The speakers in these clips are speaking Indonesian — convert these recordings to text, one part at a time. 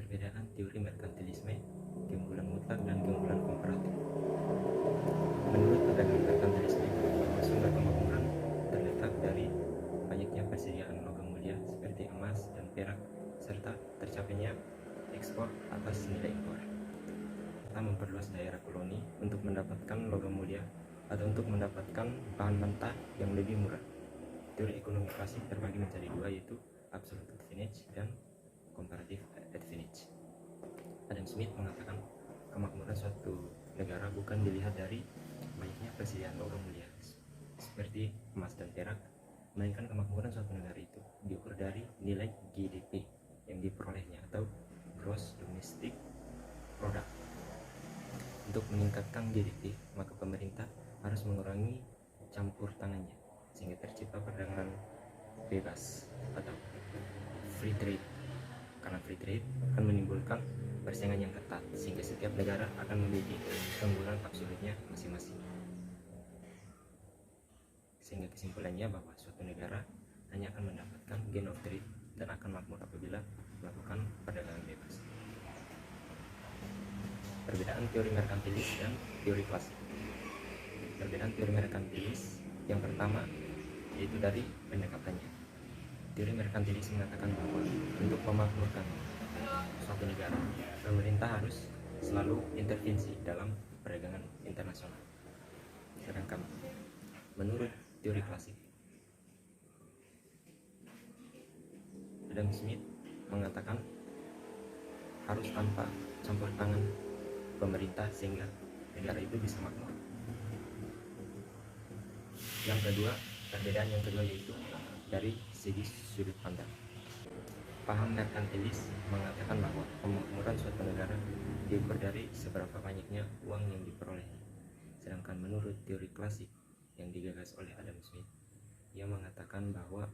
Perbedaan teori merkantilisme, keunggulan mutlak dan keunggulan komparatif. Menurut pedagang merkantilisme, bahwa sumber kemakmuran terletak dari banyaknya persediaan logam mulia seperti emas dan perak serta tercapainya ekspor atas nilai impor. Kita memperluas daerah koloni untuk mendapatkan logam mulia atau untuk mendapatkan bahan mentah yang lebih murah. Teori ekonomi klasik terbagi menjadi dua, yaitu absolute advantage dan comparative advantage. Adam Smith mengatakan kemakmuran suatu negara bukan dilihat dari banyaknya persediaan logam mulia seperti emas dan perak, melainkan kemakmuran suatu negara itu diukur dari nilai GDP yang diperolehnya atau Gross Domestic Product. Untuk meningkatkan GDP, maka pemerintah harus mengurangi campur tangannya sehingga tercipta perdagangan bebas atau free trade. Karena free trade akan menimbulkan persaingan yang ketat sehingga setiap negara akan memiliki keunggulan absolutnya masing-masing. Sehingga kesimpulannya bahwa suatu negara hanya akan mendapatkan gain of trade dan akan makmur apabila melakukan perdagangan bebas. Perbedaan teori merkantilis dan teori klasik. Perbedaan teori merkantilis yang pertama yaitu dari pendekatannya. Teori merkantilis mengatakan bahwa untuk memakmurkan suatu negara, pemerintah harus selalu intervensi dalam perdagangan internasional. Sedangkan menurut teori klasik, Adam Smith mengatakan harus tanpa campur tangan pemerintah sehingga negara itu bisa makmur. Yang kedua, perbedaan yang kedua yaitu dari segi sudut pandang. Paham merkantilis mengatakan bahwa pemakmuran suatu negara diukur dari seberapa banyaknya uang yang diperolehnya. Sedangkan menurut teori klasik yang digagas oleh Adam Smith, ia mengatakan bahwa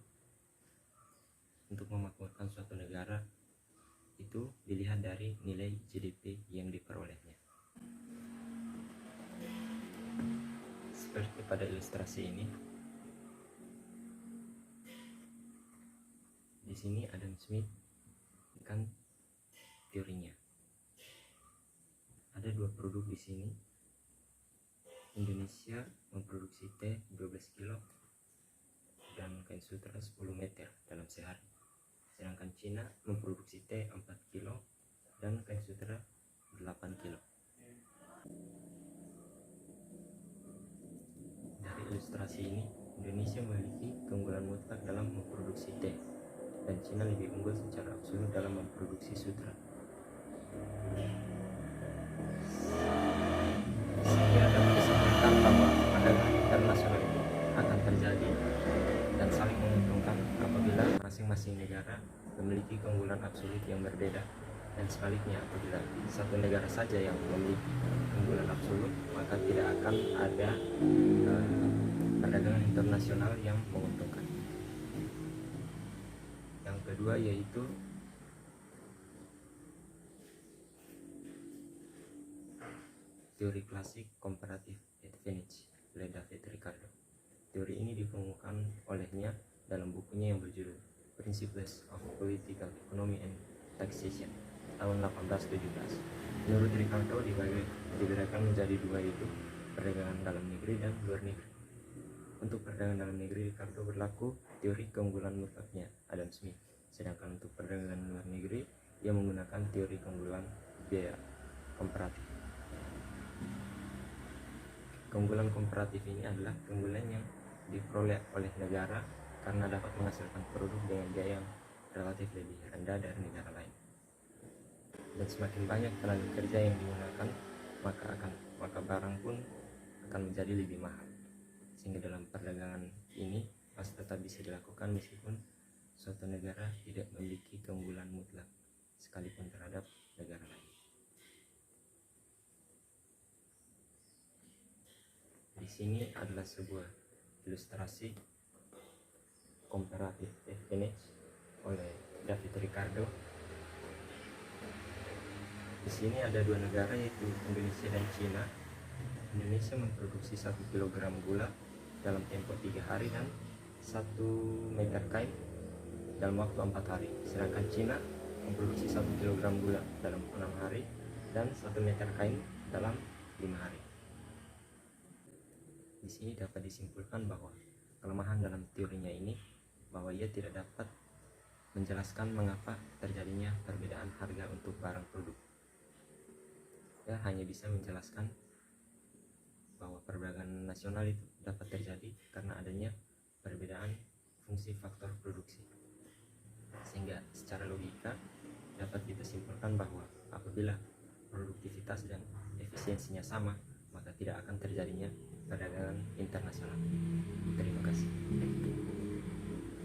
untuk memakmurkan suatu negara itu dilihat dari nilai GDP yang diperolehnya. Seperti pada ilustrasi ini, di sini Adam Smith kan teorinya. Ada dua produk di sini. Indonesia memproduksi teh 12 kilo dan kain sutra 10 meter dalam sehari. Sedangkan Cina memproduksi teh 4 kilo dan kain sutra 8 kilo. Dari ilustrasi ini, Indonesia memiliki keunggulan mutlak dalam memproduksi teh dan Cina lebih unggul secara absolut dalam memproduksi sutra. Sehingga dapat disimpulkan bahwa perdagangan internasional itu akan terjadi dan saling menguntungkan apabila masing-masing negara memiliki keunggulan absolut yang berbeda, dan sebaliknya apabila satu negara saja yang memiliki keunggulan absolut, maka tidak akan ada perdagangan internasional yang menguntungkan. Yang kedua yaitu teori klasik comparative advantage oleh David Ricardo. Teori ini dikemukakan olehnya dalam bukunya yang berjudul Principles of Political Economy and Taxation tahun 1817. Menurut Ricardo dibedakan menjadi dua, yaitu perdagangan dalam negeri dan luar negeri. Untuk perdagangan dalam negeri, Ricardo berlaku teori keunggulan mutlaknya Adam Smith. Sedangkan untuk perdagangan luar negeri, ia menggunakan teori keunggulan biaya komparatif. Keunggulan komparatif ini adalah keunggulan yang diperoleh oleh negara karena dapat menghasilkan produk dengan biaya yang relatif lebih rendah dari negara lain. Dan semakin banyak tenaga kerja yang digunakan, maka barang pun akan menjadi lebih mahal. Sehingga dalam perdagangan ini masih tetap bisa dilakukan meskipun suatu negara tidak memiliki keunggulan mutlak sekalipun terhadap negara lain. Di sini adalah sebuah ilustrasi comparative advantage oleh David Ricardo. Di sini ada dua negara yaitu Indonesia dan Cina. Indonesia memproduksi 1 kg gula dalam tempo 3 hari dan 1 meter kain dalam waktu 4 hari. Sedangkan Cina memproduksi 1 kg gula dalam 6 hari dan 1 meter kain dalam 5 hari. Di sini dapat disimpulkan bahwa kelemahan dalam teorinya ini bahwa ia tidak dapat menjelaskan mengapa terjadinya perbedaan harga untuk barang produk. Ia hanya bisa menjelaskan bahwa perdagangan nasional itu dapat terjadi karena adanya perbedaan fungsi faktor produksi. Sehingga secara logika dapat kita simpulkan bahwa apabila produktivitas dan efisiensinya sama, maka tidak akan terjadinya perdagangan internasional. Terima kasih.